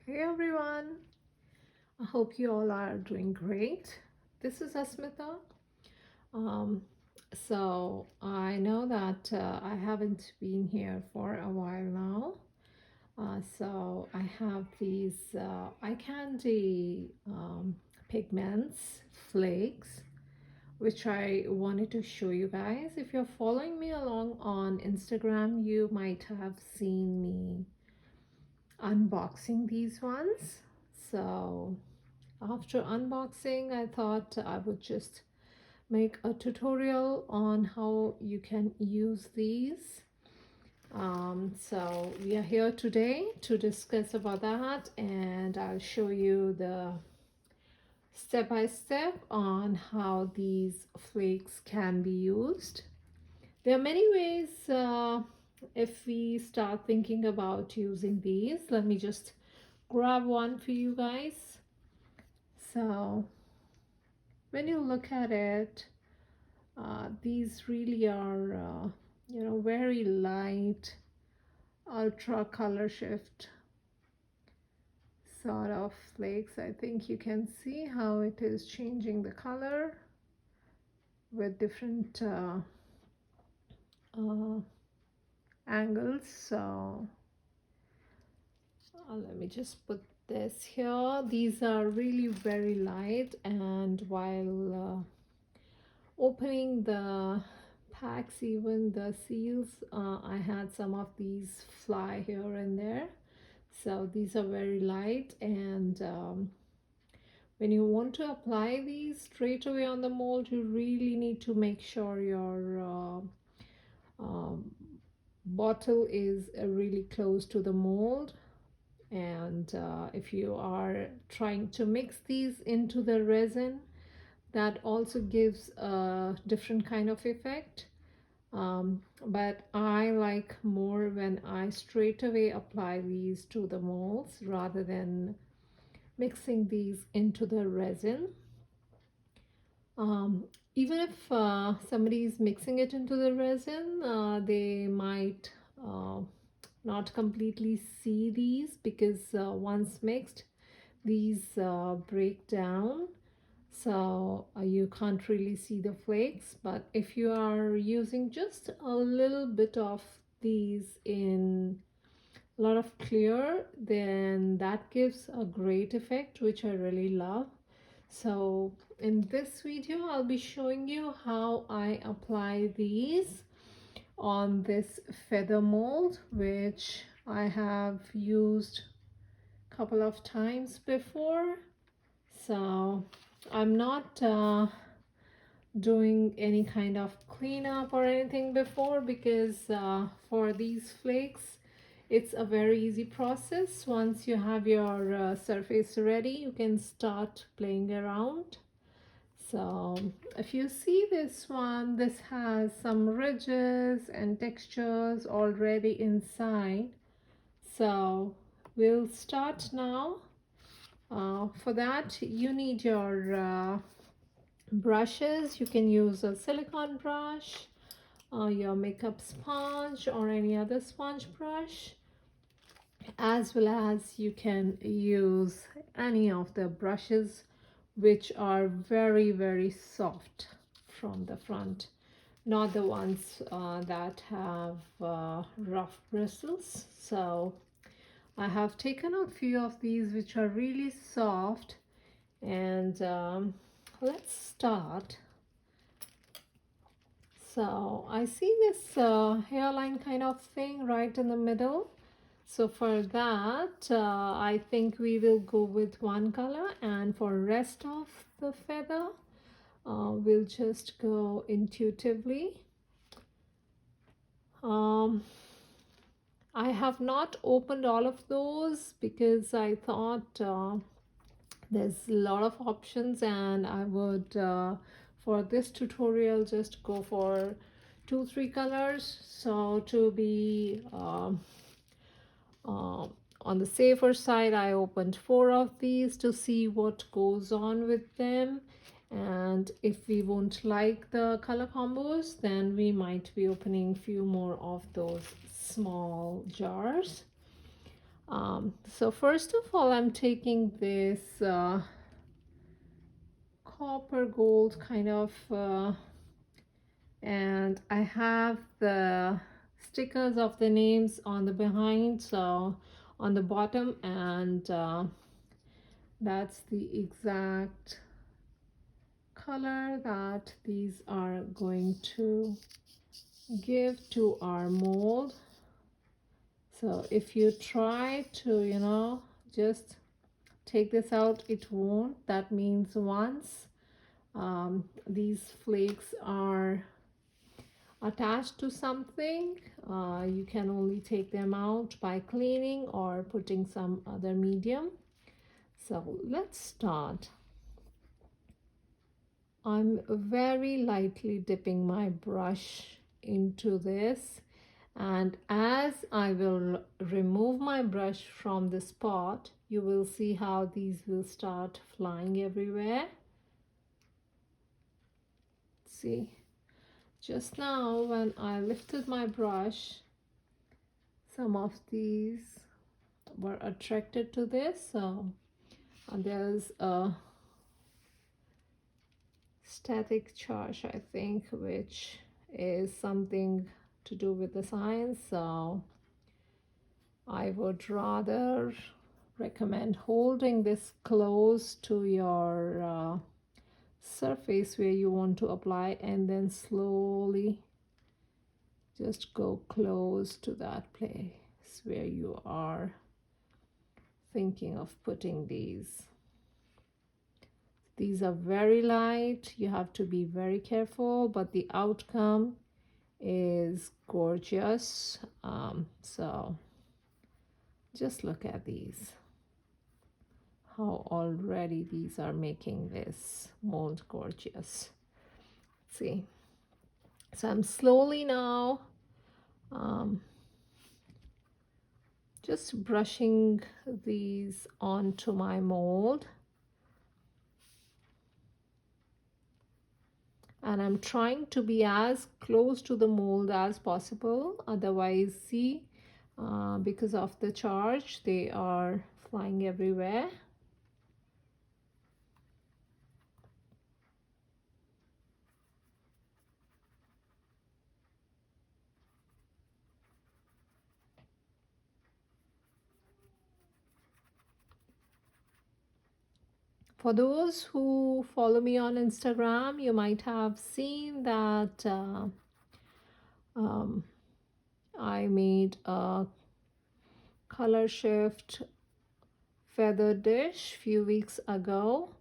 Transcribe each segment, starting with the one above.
Hey everyone, I hope you all are doing great. This is Asmita. Um, I know that I haven't been here for a while now. I have these eye candy pigments, flakes, which I wanted to show you guys. If you're following me along on Instagram, you might have seen me unboxing these ones. So after unboxing, I thought I would just make a tutorial on how you can use these. So we are here today to discuss about that, and I'll show you the step by step on how these flakes can be used. There are many ways if we start thinking about using these. Let me just grab one for you guys. So when you look at it, these really are, very light, ultra color shift sort of flakes. I think you can see how it is changing the color with different uh, angles. So let me just put this here. These are really very light, and while opening the packs, even the seals, I had some of these fly here and there. So these are very light, and when you want to apply these straight away on the mold, you really need to make sure your um, bottle is really close to the mold. And if you are trying to mix these into the resin, that also gives a different kind of effect. But I like more when I straight away apply these to the molds rather than mixing these into the resin. Um, Even if somebody is mixing it into the resin, they might not completely see these because once mixed, these break down, so you can't really see the flakes. But if you are using just a little bit of these in a lot of clear, then that gives a great effect, which I really love. So in this video I'll be showing you how I apply these on this feather mold, which I have used a couple of times before. So I'm not doing any kind of cleanup or anything before, because for these flakes it's a very easy process. Once you have your surface ready, you can start playing around. So if you see this one, this has some ridges and textures already inside. So we'll start now. For that you need your brushes. You can use a silicone brush, your makeup sponge, or any other sponge brush, as well as you can use any of the brushes which are very, very soft from the front, not the ones that have rough bristles. So I have taken a few of these which are really soft, and let's start. So I see this hairline kind of thing right in the middle. So for that, I think we will go with one color, and for rest of the feather, we'll just go intuitively. I have not opened all of those because I thought there's a lot of options, and I would for this tutorial just go for 2-3 colors, so to be on the safer side, I opened 4 of these to see what goes on with them, and if we won't like the color combos, then we might be opening few more of those small jars. So first of all, I'm taking this copper gold kind of and I have the stickers of the names on the behind, so on the bottom, and that's the exact color that these are going to give to our mold. So if you try to, just take this out, it won't. That means once these flakes are attached to something, you can only take them out by cleaning or putting some other medium. So let's start. I'm very lightly dipping my brush into this, and as I will remove my brush from the spot, you will see how these will start flying everywhere. See, just now when I lifted my brush, some of these were attracted to this. So there's a static charge, I think, which is something to do with the science. So I would rather recommend holding this close to your surface where you want to apply, and then slowly just go close to that place where you are thinking of putting these. These are very light, you have to be very careful, but the outcome is gorgeous. So just look at these, how already these are making this mold gorgeous. See, so I'm slowly now just brushing these onto my mold, and I'm trying to be as close to the mold as possible. Otherwise, see, because of the charge, they are flying everywhere. For those who follow me on Instagram, you might have seen that I made a color shift feather dish few weeks ago.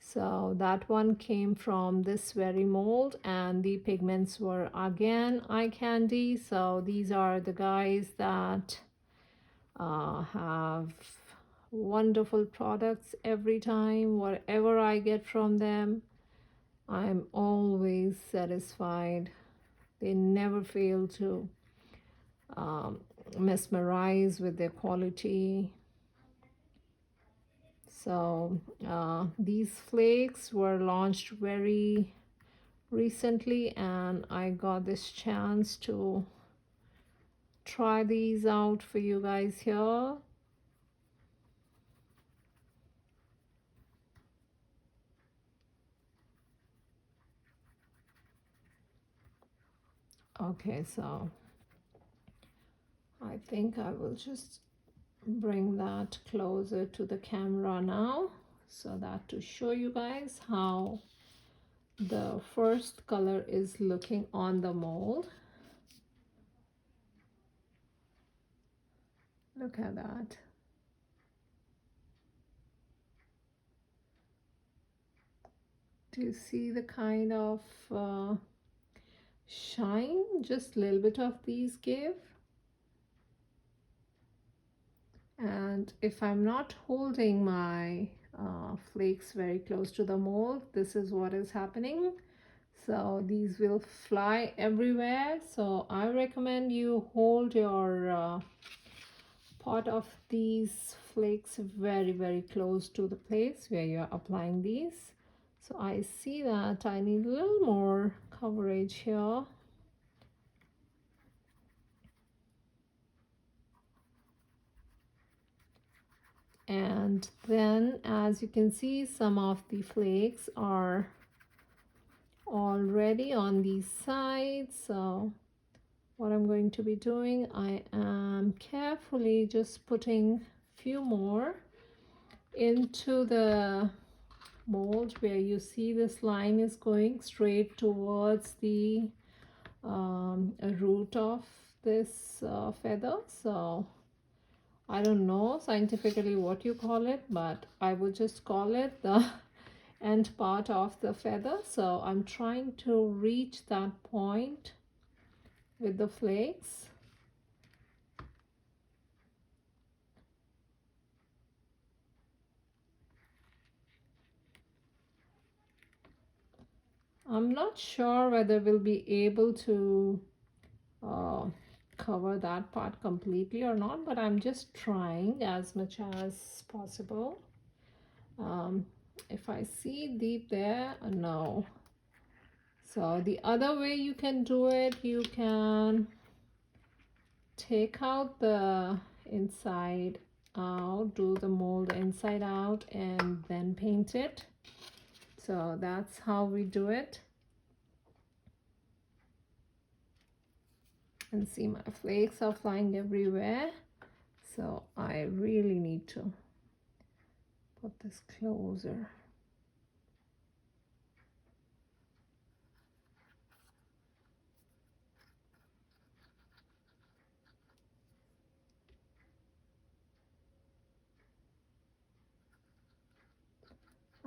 So that one came from this very mold, and the pigments were again eye candy. So these are the guys that have wonderful products every time. Whatever I get from them, I'm always satisfied. They never fail to mesmerize with their quality. So these flakes were launched very recently, and I got this chance to try these out for you guys here. Okay, so I think I will just bring that closer to the camera now, so that to show you guys how the first color is looking on the mold. Look at that. Do you see the kind of shine just a little bit of these give? And if I'm not holding my flakes very close to the mold, this is what is happening. So these will fly everywhere. So I recommend you hold your pot of these flakes very close to the place where you're applying these. So I see that I need a little more coverage here. And then, as you can see, some of the flakes are already on these sides. So what I'm going to be doing, I am carefully just putting few more into the mold where you see this line is going straight towards the root of this feather. So I don't know scientifically what you call it, but I would just call it the end part of the feather. So I'm trying to reach that point with the flakes. I'm not sure whether we'll be able to uh, cover that part completely or not, but I'm just trying as much as possible. If I see deep there, no. So the other way you can do it, you can take out the inside out, do the mold inside out, and then paint it. So that's how we do it. And see, my flakes are flying everywhere, so I really need to put this closer.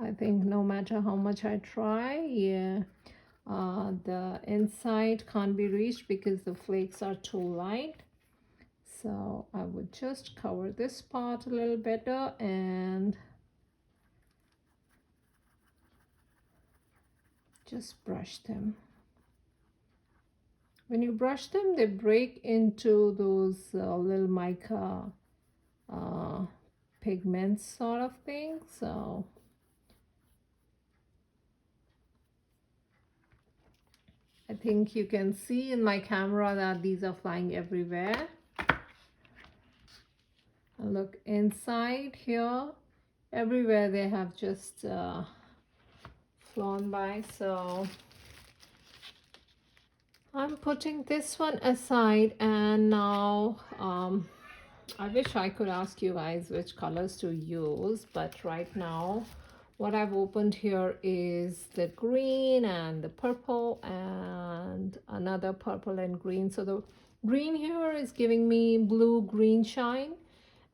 I think no matter how much I try, yeah, the inside can't be reached because the flakes are too light. So I would just cover this part a little better and just brush them. When you brush them, they break into those little mica pigments sort of thing. So I think you can see in my camera that these are flying everywhere. And look inside here, everywhere they have just flown by. So I'm putting this one aside, and now I wish I could ask you guys which colors to use, but right now what I've opened here is the green and the purple and another purple and green. So the green here is giving me blue green shine,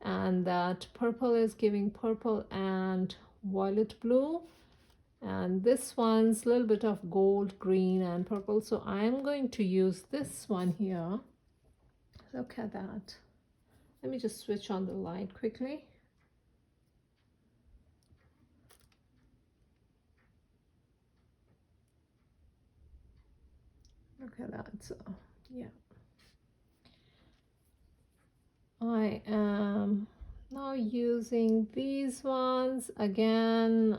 and that purple is giving purple and violet blue, and this one's a little bit of gold, green and purple. So I'm going to use this one here. Look at that. Let me just switch on the light quickly. Look at that. So yeah, I am now using these ones again.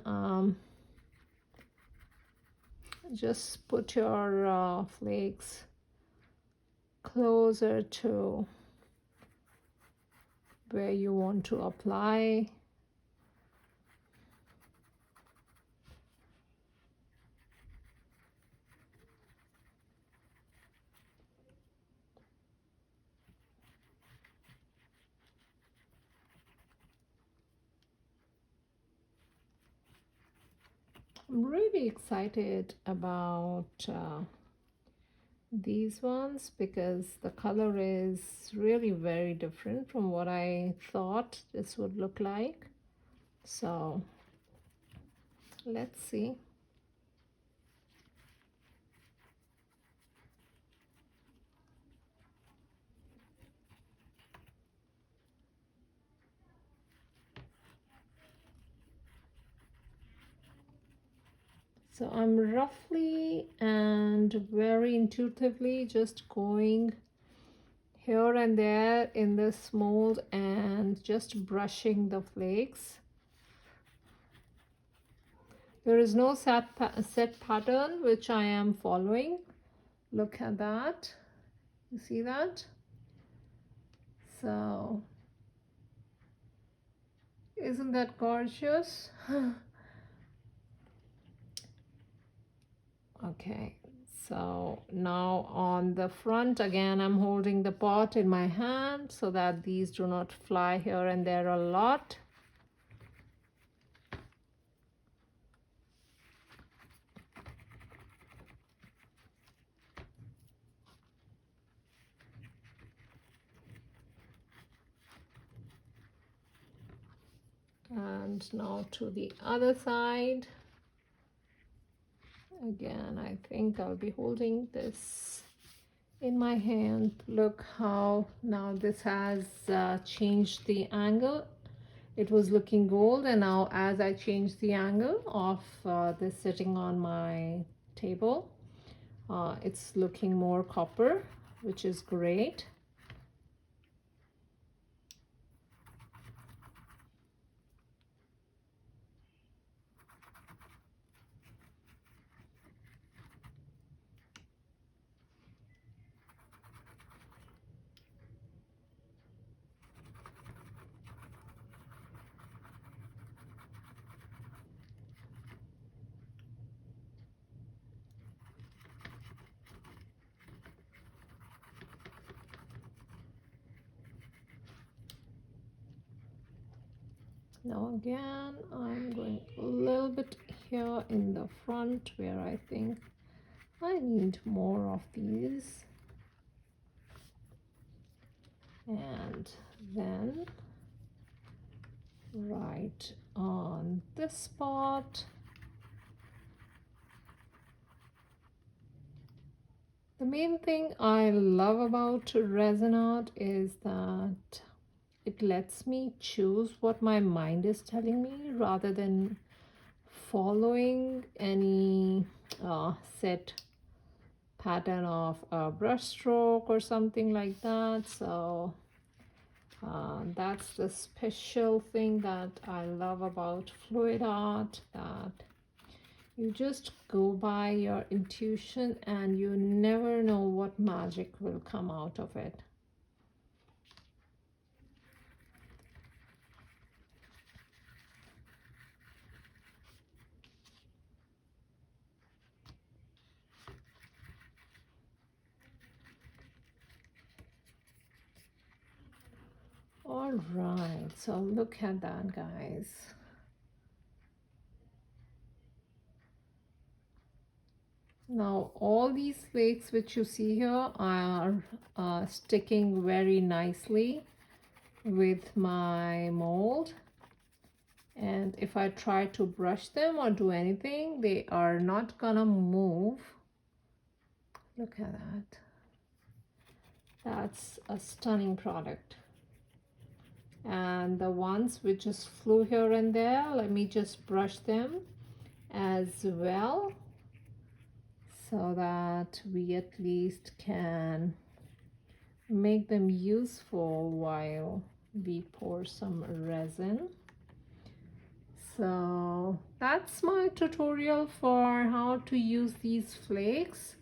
Just put your flakes closer to where you want to apply. I'm really excited about these ones because the color is really very different from what I thought this would look like. So let's see. So I'm roughly and very intuitively just going here and there in this mold and just brushing the flakes. There is no set pattern which I am following. Look at that. You see that? So Isn't that gorgeous? Okay, so now on the front again, I'm holding the pot in my hand so that these do not fly here and there a lot. And now to the other side. Again, I think I'll be holding this in my hand. Look how now this has changed the angle. It was looking gold, and now as I change the angle of this sitting on my table, it's looking more copper, which is great. Now again, I'm going a little bit here in the front where I think I need more of these. And then right on this spot. The main thing I love about resin art is that it lets me choose what my mind is telling me rather than following any set pattern of a brush stroke or something like that. So that's the special thing that I love about fluid art, that you just go by your intuition and you never know what magic will come out of it. All right, so look at that, guys. Now all these flakes which you see here are sticking very nicely with my mold, and if I try to brush them or do anything, they are not gonna move. Look at that. That's a stunning product. And the ones which just flew here and there, let me just brush them as well so that we at least can make them useful while we pour some resin. So that's my tutorial for how to use these flakes.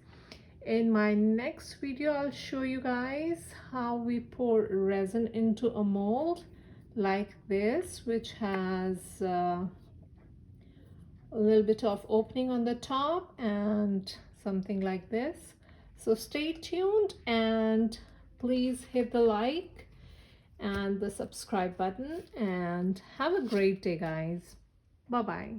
In my next video, I'll show you guys how we pour resin into a mold like this, which has a little bit of opening on the top and something like this. So stay tuned and please hit the like and the subscribe button, and have a great day, guys. Bye bye.